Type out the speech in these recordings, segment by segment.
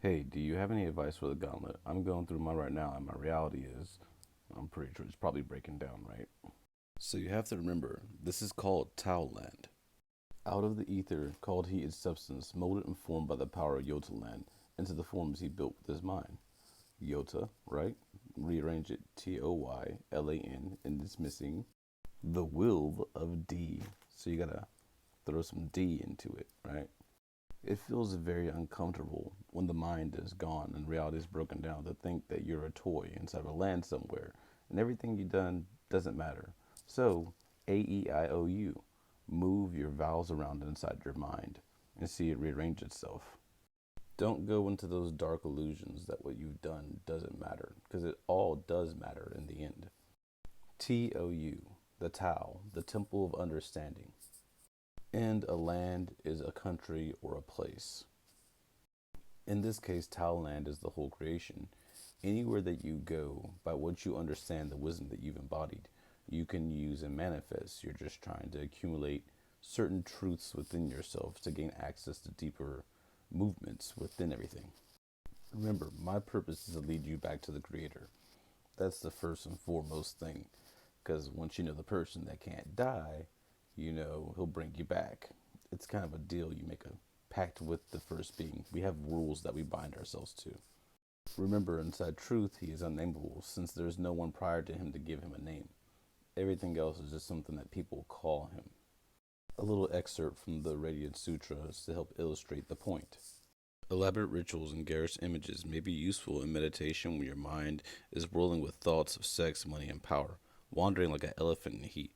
Hey, do you have any advice for the gauntlet? I'm going through mine right now, and my reality is, I'm pretty sure it's probably breaking down, right? So you have to remember, this is called Tau Land. Out of the ether, called he its substance, molded and formed by the power of Yota Land, into the forms he built with his mind. Yota, right? Rearrange it Toylan, and it's missing the will of D. So you gotta throw some D into it, right? It feels very uncomfortable when the mind is gone and reality is broken down to think that you're a toy inside of a land somewhere and everything you've done doesn't matter. So, AEIOU, move your vowels around inside your mind and see it rearrange itself. Don't go into those dark illusions that what you've done doesn't matter because it all does matter in the end. TOU, the Tao, the temple of understanding. And a land is a country or a place. In this case, Tao land is the whole creation. Anywhere that you go, by what you understand the wisdom that you've embodied, you can use and manifest. You're just trying to accumulate certain truths within yourself to gain access to deeper movements within everything. Remember, my purpose is to lead you back to the Creator. That's the first and foremost thing. Because once you know the person that can't die, you know he'll bring you back. It's kind of a deal. You make a pact with the first being. We have rules that we bind ourselves to. Remember, inside truth, he is unnameable, since there is no one prior to him to give him a name. Everything else is just something that people call him. A little excerpt from the Radiant Sutras to help illustrate the point. Elaborate rituals and garish images may be useful in meditation when your mind is whirling with thoughts of sex, money, and power, wandering like an elephant in heat.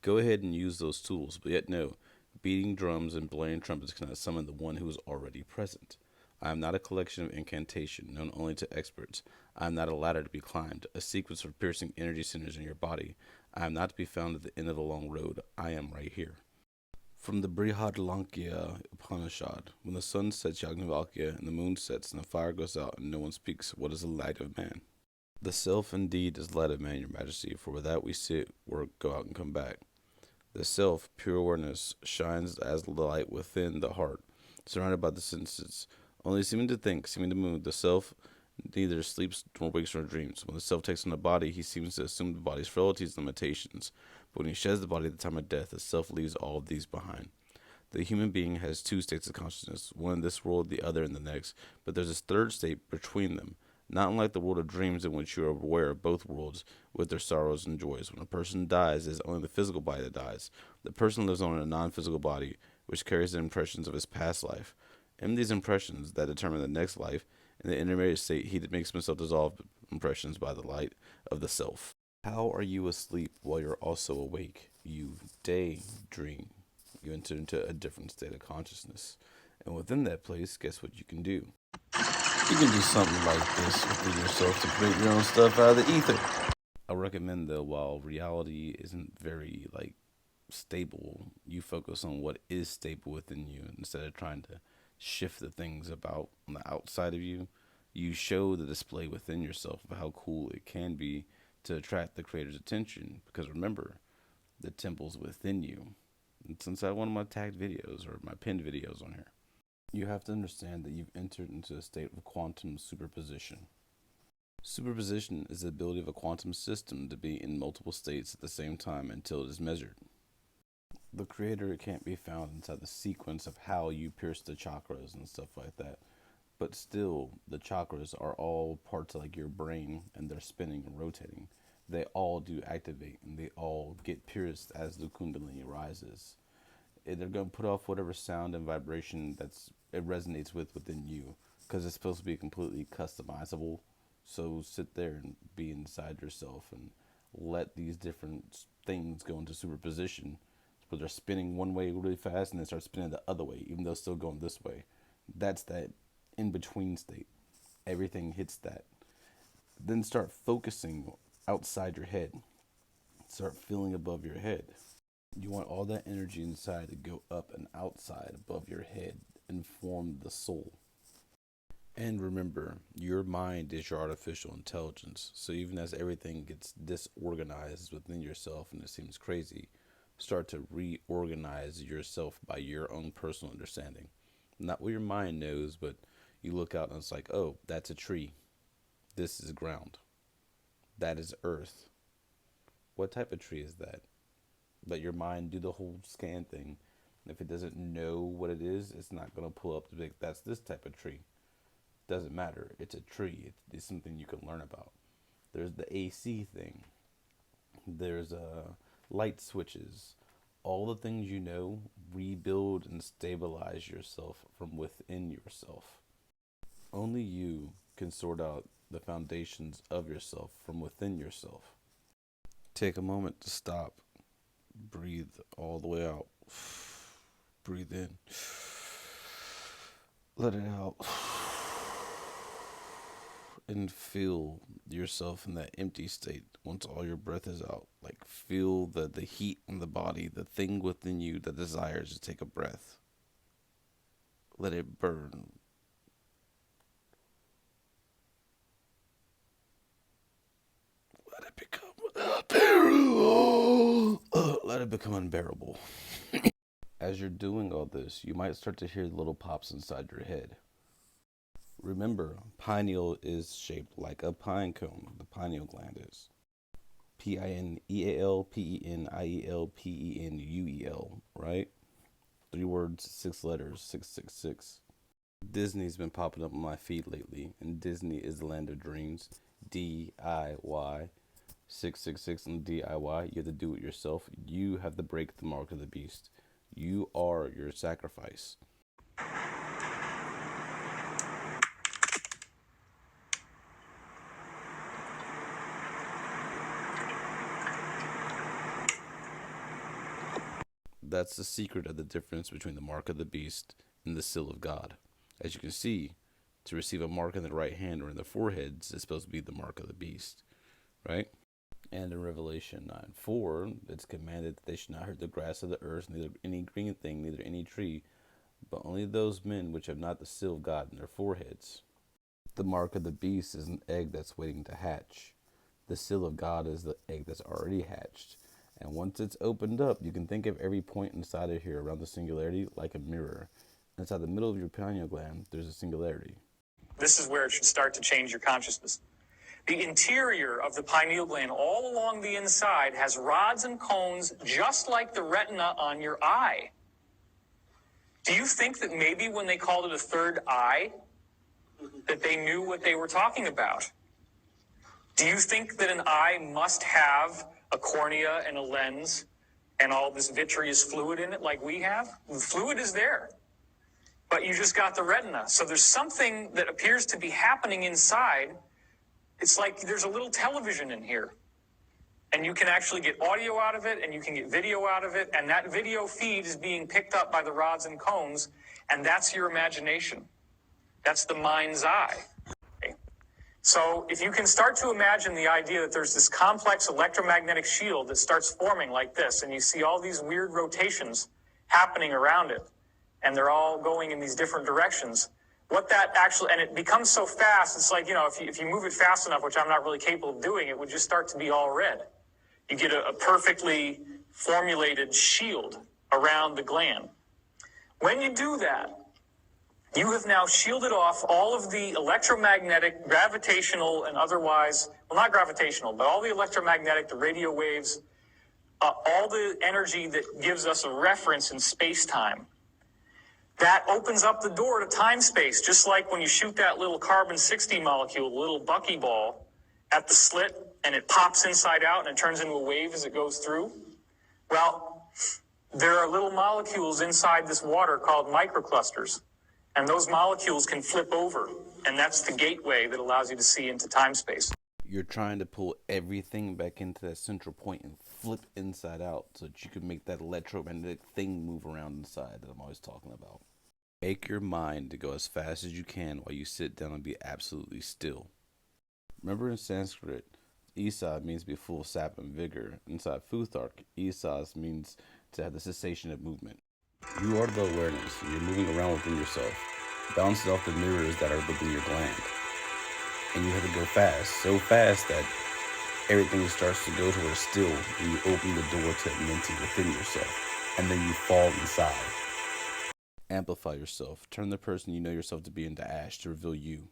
Go ahead and use those tools, but yet no, beating drums and blaring trumpets cannot summon the one who is already present. I am not a collection of incantation known only to experts. I am not a ladder to be climbed, a sequence of piercing energy centers in your body. I am not to be found at the end of a long road. I am right here. From the Brihadaranyaka Upanishad, when the sun sets Yajnavalkya and the moon sets and the fire goes out and no one speaks, what is the light of man? The self indeed is the light of man, your majesty, for without we sit, work, go out and come back. The self, pure awareness, shines as the light within the heart, surrounded by the senses, only seeming to think, seeming to move. The self neither sleeps nor wakes nor dreams. When the self takes on the body, he seems to assume the body's frailties and limitations. But when he sheds the body at the time of death, the self leaves all of these behind. The human being has two states of consciousness, one in this world, the other in the next, but there's a third state between them. Not unlike the world of dreams in which you are aware of both worlds with their sorrows and joys. When a person dies, it is only the physical body that dies. The person lives on in a non-physical body, which carries the impressions of his past life. In these impressions that determine the next life, in the intermediate state, he makes himself dissolve impressions by the light of the self. How are you asleep while you're also awake? You daydream. You enter into a different state of consciousness. And within that place, guess what you can do? You can do something like this within yourself to create your own stuff out of the ether. I recommend though, while reality isn't very stable, you focus on what is stable within you instead of trying to shift the things about on the outside of you. You show the display within yourself of how cool it can be to attract the creator's attention. Because remember, the temple's within you. It's inside one of my tagged videos or my pinned videos on here. You have to understand that you've entered into a state of quantum superposition. Superposition is the ability of a quantum system to be in multiple states at the same time until it is measured. The creator can't be found inside the sequence of how you pierce the chakras and stuff like that. But still, the chakras are all parts of your brain and they're spinning and rotating. They all do activate and they all get pierced as the Kundalini rises. They're going to put off whatever sound and vibration it resonates with within you because it's supposed to be completely customizable. So sit there and be inside yourself and let these different things go into superposition. Where they're spinning one way really fast and then start spinning the other way, even though it's still going this way. That's that in between state. Everything hits that. Then start focusing outside your head. Start feeling above your head. You want all that energy inside to go up and outside above your head and form the soul. And remember, your mind is your artificial intelligence. So even as everything gets disorganized within yourself and it seems crazy, start to reorganize yourself by your own personal understanding. Not what your mind knows, but You look out and it's like, oh, that's a tree. This is ground. That is earth. What type of tree is that? Let your mind do the whole scan thing. If it doesn't know what it is, it's not going to pull up to be like, that's this type of tree. Doesn't matter. It's a tree. It's something you can learn about. There's the AC thing. There's light switches. All the things you know, rebuild and stabilize yourself from within yourself. Only you can sort out the foundations of yourself from within yourself. Take a moment to stop. Breathe all the way out. Breathe in. Let it out. And feel yourself in that empty state once all your breath is out. Like feel the heat in the body, the thing within you that desires to take a breath. Let it burn. Let it become unbearable. Let it become unbearable. As you're doing all this, you might start to hear little pops inside your head. Remember, pineal is shaped like a pine cone. The pineal gland is. Pineal, Penielpuel, right? 3 words, 6 letters, 666. Disney's been popping up on my feed lately, and Disney is the land of dreams. DIY. 666 and DIY. You have to do it yourself. You have to break the mark of the beast. You are your sacrifice. That's the secret of the difference between the mark of the beast and the seal of God. As you can see, to receive a mark in the right hand or in the forehead is supposed to be the mark of the beast, right? And in Revelation 9:4, it's commanded that they should not hurt the grass of the earth, neither any green thing, neither any tree, but only those men which have not the seal of God in their foreheads. The mark of the beast is an egg that's waiting to hatch. The seal of God is the egg that's already hatched. And once it's opened up, you can think of every point inside of here around the singularity like a mirror. Inside the middle of your pineal gland, there's a singularity. This is where it should start to change your consciousness. The interior of the pineal gland, all along the inside, has rods and cones just like the retina on your eye. Do you think that maybe when they called it a third eye, that they knew what they were talking about? Do you think that an eye must have a cornea and a lens and all this vitreous fluid in it like we have? The fluid is there, but you just got the retina. So there's something that appears to be happening inside. It's like there's a little television in here, and you can actually get audio out of it, and you can get video out of it, and that video feed is being picked up by the rods and cones, and that's your imagination. That's the mind's eye. Okay? So if you can start to imagine the idea that there's this complex electromagnetic shield that starts forming like this, and you see all these weird rotations happening around it, and they're all going in these different directions. What that actually, and it becomes so fast, it's like, if you move it fast enough, which I'm not really capable of doing, it would just start to be all red. You get a perfectly formulated shield around the gland. When you do that, you have now shielded off all of the electromagnetic, gravitational, and otherwise, well, not gravitational, but all the electromagnetic, the radio waves, all the energy that gives us a reference in space-time. That opens up the door to time-space, just like when you shoot that little carbon-60 molecule, a little buckyball, at the slit, and it pops inside out, and it turns into a wave as it goes through. Well, there are little molecules inside this water called microclusters, and those molecules can flip over, and that's the gateway that allows you to see into time-space. You're trying to pull everything back into that central point and flip inside out so that you can make that electromagnetic thing move around inside that I'm always talking about. Make your mind to go as fast as you can while you sit down and be absolutely still. Remember in Sanskrit, Isa means to be full of sap and vigor. Inside Futhark, Isas means to have the cessation of movement. You are the awareness, and you're moving around within yourself. Bounce it off the mirrors that are within your gland. And you have to go fast, so fast that everything starts to go to where it's still, and you open the door to immenity within yourself, and then you fall inside. Amplify yourself. Turn the person you know yourself to be into ash to reveal you.